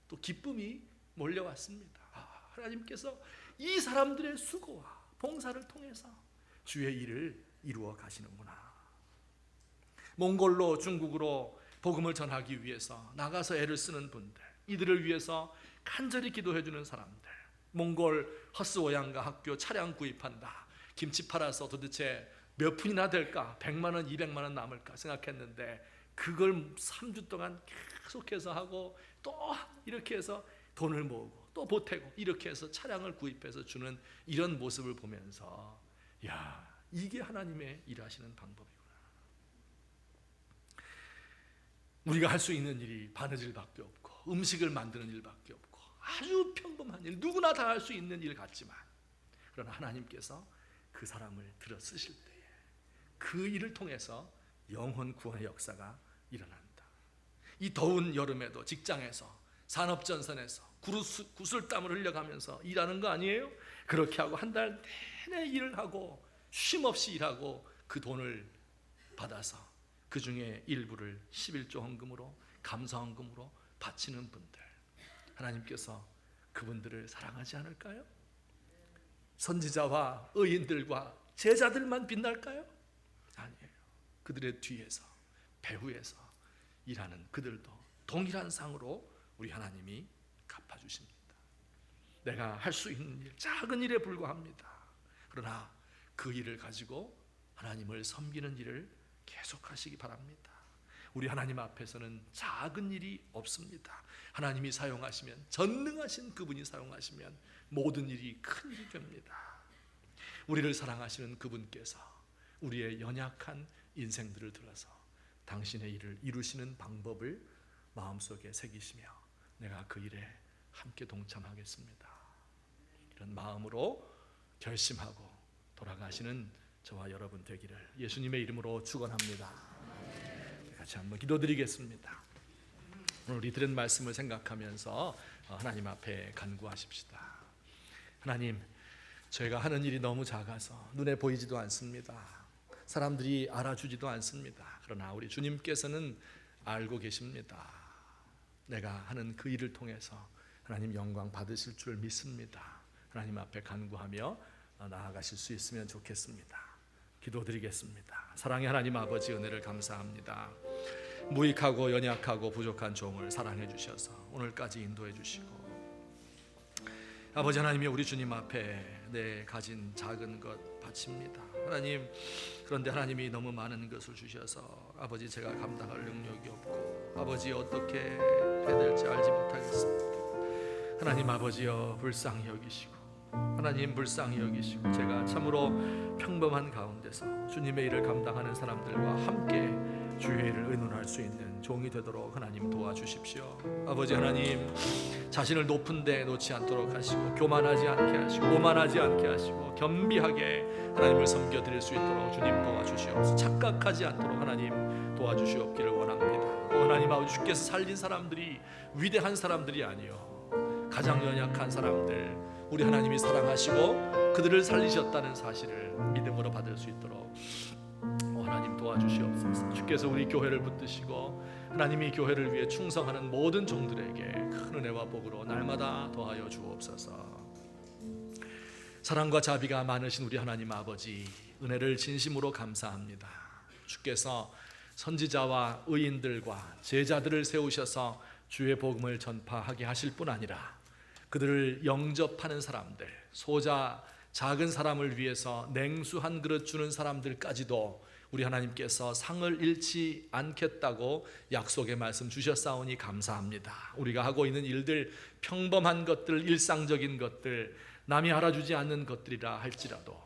Speaker 1: 또 기쁨이 몰려왔습니다. 하나님께서 이 사람들의 수고와 봉사를 통해서 주의 일을 이루어 가시는구나. 몽골로 중국으로 복음을 전하기 위해서 나가서 애를 쓰는 분들, 이들을 위해서 간절히 기도해 주는 사람들, 몽골 허스오양가 학교 차량 구입한다, 김치 팔아서 도대체 몇 푼이나 될까, 100만 원, 200만 원 남을까 생각했는데 그걸 3주 동안 계속해서 하고 또 이렇게 해서 돈을 모으고 또 보태고 이렇게 해서 차량을 구입해서 주는 이런 모습을 보면서, 야, 이게 하나님의 일하시는 방법이구나. 우리가 할 수 있는 일이 바느질밖에 없고 음식을 만드는 일밖에 없고 아주 평범한 일, 누구나 다 할 수 있는 일 같지만, 그러나 하나님께서 그 사람을 들어 쓰실 때에 그 일을 통해서 영혼 구원의 역사가 일어난다. 이 더운 여름에도 직장에서, 산업전선에서 구슬땀을 흘려가면서 일하는 거 아니에요? 그렇게 하고 한 달 내내 일을 하고 쉼없이 일하고 그 돈을 받아서 그 중에 일부를 11조 헌금으로, 감사헌금으로 바치는 분들, 하나님께서 그분들을 사랑하지 않을까요? 선지자와 의인들과 제자들만 빛날까요? 아니에요. 그들의 뒤에서, 배후에서 일하는 그들도 동일한 상으로 우리 하나님이 갚아주십니다. 내가 할 수 있는 일, 작은 일에 불과합니다. 그러나 그 일을 가지고 하나님을 섬기는 일을 계속하시기 바랍니다. 우리 하나님 앞에서는 작은 일이 없습니다. 하나님이 사용하시면, 전능하신 그분이 사용하시면 모든 일이 큰 일이 됩니다. 우리를 사랑하시는 그분께서 우리의 연약한 인생들을 들어서 당신의 일을 이루시는 방법을 마음속에 새기시며 내가 그 일에 함께 동참하겠습니다, 이런 마음으로 결심하고 돌아가시는 저와 여러분 되기를 예수님의 이름으로 축원합니다. 같이 한번 기도드리겠습니다. 오늘 이 들은 말씀을 생각하면서 하나님 앞에 간구하십시다. 하나님, 저희가 하는 일이 너무 작아서 눈에 보이지도 않습니다. 사람들이 알아주지도 않습니다. 그러나 우리 주님께서는 알고 계십니다. 내가 하는 그 일을 통해서 하나님 영광 받으실 줄 믿습니다. 하나님 앞에 간구하며 나아가실 수 있으면 좋겠습니다. 기도드리겠습니다. 사랑의 하나님 아버지, 은혜를 감사합니다. 무익하고 연약하고 부족한 종을 사랑해 주셔서 오늘까지 인도해 주시고, 아버지 하나님이 우리 주님 앞에 내 가진 작은 것 바칩니다. 하나님, 그런데 하나님이 너무 많은 것을 주셔서 아버지 제가 감당할 능력이 없고 아버지 어떻게 해야 될지 알지 못하겠습니다. 하나님 아버지여, 불쌍히 여기시고, 하나님 불쌍히 여기시고, 제가 참으로 평범한 가운데서 주님의 일을 감당하는 사람들과 함께 주의 일을 의논할 수 있는 종이 되도록 하나님 도와주십시오. 아버지 하나님, 자신을 높은 데 놓지 않도록 하시고, 교만하지 않게 하시고, 오만하지 않게 하시고, 겸비하게 하나님을 섬겨드릴 수 있도록 주님 도와주시옵소서. 착각하지 않도록 하나님 도와주시옵기를 원합니다. 하나님 아버지, 주께서 살린 사람들이 위대한 사람들이 아니요 가장 연약한 사람들, 우리 하나님이 사랑하시고 그들을 살리셨다는 사실을 믿음으로 받을 수 있도록 하나님 도와주시옵소서. 주께서 우리 교회를 붙드시고 하나님이 교회를 위해 충성하는 모든 종들에게 큰 은혜와 복으로 날마다 더하여 주옵소서. 사랑과 자비가 많으신 우리 하나님 아버지, 은혜를 진심으로 감사합니다. 주께서 선지자와 의인들과 제자들을 세우셔서 주의 복음을 전파하게 하실 뿐 아니라 그들을 영접하는 사람들, 소자 작은 사람을 위해서 냉수 한 그릇 주는 사람들까지도 우리 하나님께서 상을 잃지 않겠다고 약속의 말씀 주셨사오니 감사합니다. 우리가 하고 있는 일들, 평범한 것들, 일상적인 것들, 남이 알아주지 않는 것들이라 할지라도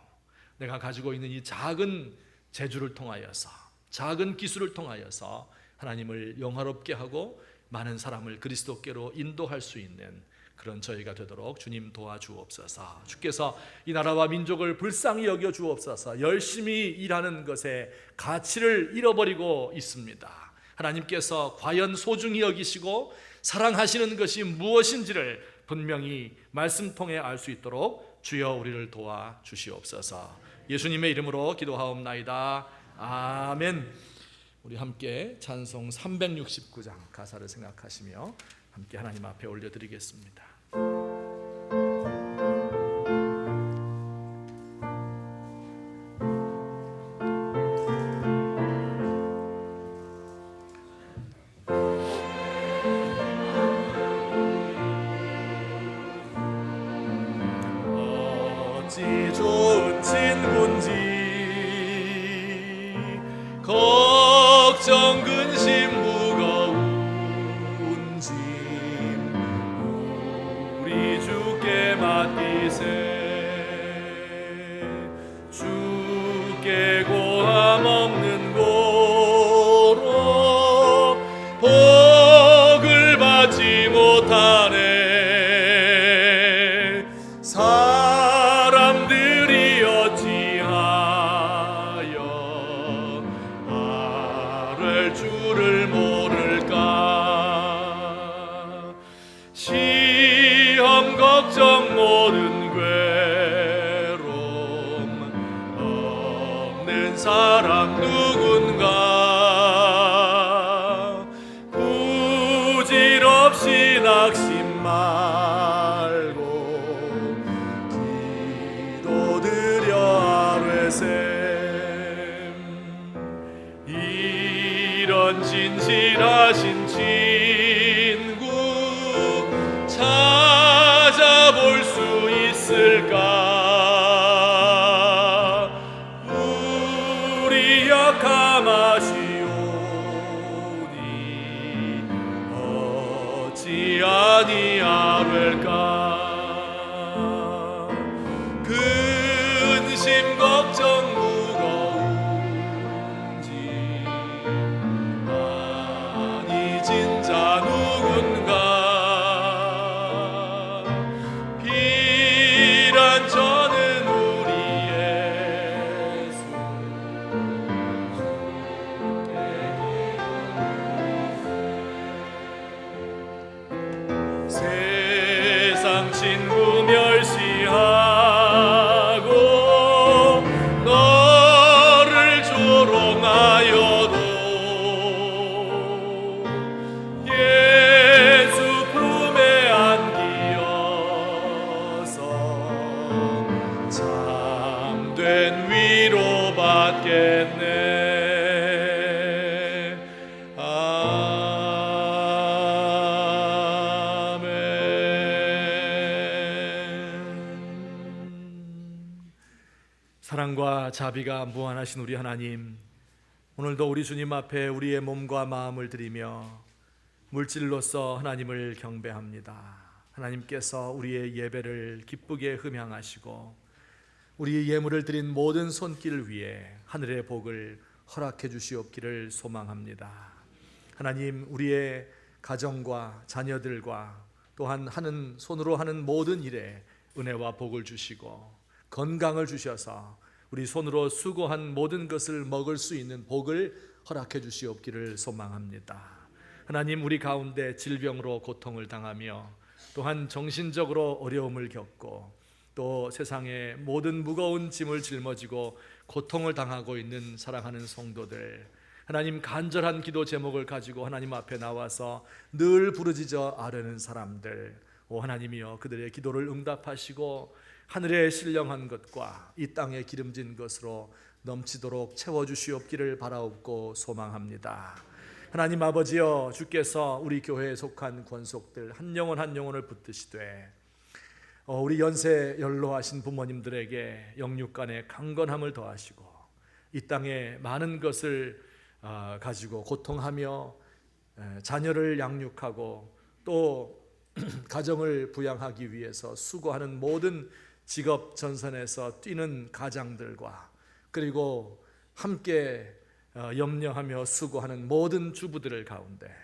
Speaker 1: 내가 가지고 있는 이 작은 재주를 통하여서, 작은 기술을 통하여서 하나님을 영화롭게 하고 많은 사람을 그리스도께로 인도할 수 있는 그런 저희가 되도록 주님 도와주옵소서. 주께서 이 나라와 민족을 불쌍히 여겨 주옵소서. 열심히 일하는 것에 가치를 잃어버리고 있습니다. 하나님께서 과연 소중히 여기시고 사랑하시는 것이 무엇인지를 분명히 말씀 통해 알 수 있도록 주여 우리를 도와주시옵소서. 예수님의 이름으로 기도하옵나이다. 아멘. 우리 함께 찬송 369장 가사를 생각하시며 함께 하나님 앞에 올려드리겠습니다. 어찌 좋은 친구인지 걱정 근심 무거운 짐 우리 주께 맡기세. 주께 고함 없는 고로 복을 받지 못하네. 사람들이 어찌하여 아랠 줄을 모를까. 시험 걱정 모든 괴로움 없는 사람 누군가. 부질없이 낙심 말고 기도드려 아뢰셈. 이런 진실하신 친구 찾아볼 수 있을까. 우리 약함하시오니 어찌 아니하될까. 근심 걱정 무거운지 아니 진짜 누군가. 비란 저는 우리 예수 세상 친구 멸시하고 너를 조롱하여도 예수 품에 안기어서 참된 위로 받겠네. 사랑과 자비가 무한하신 우리 하나님, 오늘도 우리 주님 앞에 우리의 몸과 마음을 드리며 물질로서 하나님을 경배합니다. 하나님께서 우리의 예배를 기쁘게 흠양하시고 우리 예물을 드린 모든 손길 위에 하늘의 복을 허락해 주시옵기를 소망합니다. 하나님, 우리의 가정과 자녀들과 또한 손으로 하는 모든 일에 은혜와 복을 주시고 건강을 주셔서 우리 손으로 수고한 모든 것을 먹을 수 있는 복을 허락해 주시옵기를 소망합니다. 하나님, 우리 가운데 질병으로 고통을 당하며 또한 정신적으로 어려움을 겪고 또 세상의 모든 무거운 짐을 짊어지고 고통을 당하고 있는 사랑하는 성도들, 하나님, 간절한 기도 제목을 가지고 하나님 앞에 나와서 늘 부르짖어 아뢰는 사람들, 오 하나님이여, 그들의 기도를 응답하시고 하늘에 신령한 것과 이 땅에 기름진 것으로 넘치도록 채워주시옵기를 바라옵고 소망합니다. 하나님 아버지여, 주께서 우리 교회에 속한 권속들 한 영혼 한 영혼을 붙드시되 우리 연세 연로하신 부모님들에게 영육간의 강건함을 더하시고 이 땅에 많은 것을 가지고 고통하며 자녀를 양육하고 또 가정을 부양하기 위해서 수고하는 모든 직업 전선에서 뛰는 가장들과 그리고 함께 염려하며 수고하는 모든 주부들을 가운데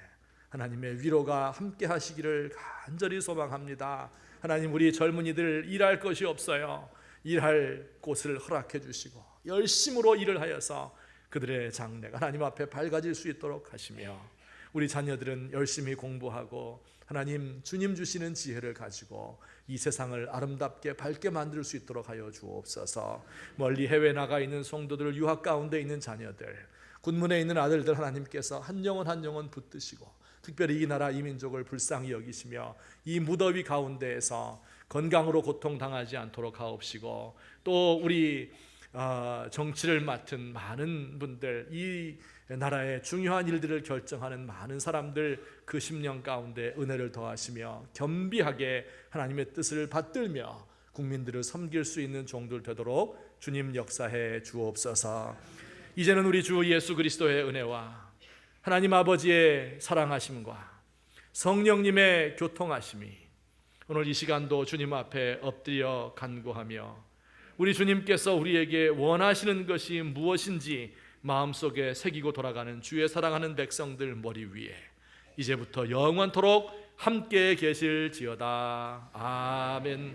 Speaker 1: 하나님의 위로가 함께 하시기를 간절히 소망합니다. 하나님, 우리 젊은이들 일할 것이 없어요. 일할 곳을 허락해 주시고 열심으로 일을 하여서 그들의 장래가 하나님 앞에 밝아질 수 있도록 하시며 우리 자녀들은 열심히 공부하고 하나님, 주님 주시는 지혜를 가지고 이 세상을 아름답게 밝게 만들 수 있도록 하여 주옵소서. 멀리 해외 나가 있는 성도들, 유학 가운데 있는 자녀들, 군문에 있는 아들들, 하나님께서 한 영혼 한 영혼 붙드시고 특별히 이 나라 이 민족을 불쌍히 여기시며 이 무더위 가운데에서 건강으로 고통당하지 않도록 하옵시고 또 우리 정치를 맡은 많은 분들, 이 나라의 중요한 일들을 결정하는 많은 사람들, 그 심령 가운데 은혜를 더하시며 겸비하게 하나님의 뜻을 받들며 국민들을 섬길 수 있는 종들 되도록 주님 역사해 주옵소서. 이제는 우리 주 예수 그리스도의 은혜와 하나님 아버지의 사랑하심과 성령님의 교통하심이 오늘 이 시간도 주님 앞에 엎드려 간구하며 우리 주님께서 우리에게 원하시는 것이 무엇인지 마음속에 새기고 돌아가는 주의 사랑하는 백성들 머리 위에 이제부터 영원토록 함께 계실지어다. 아멘.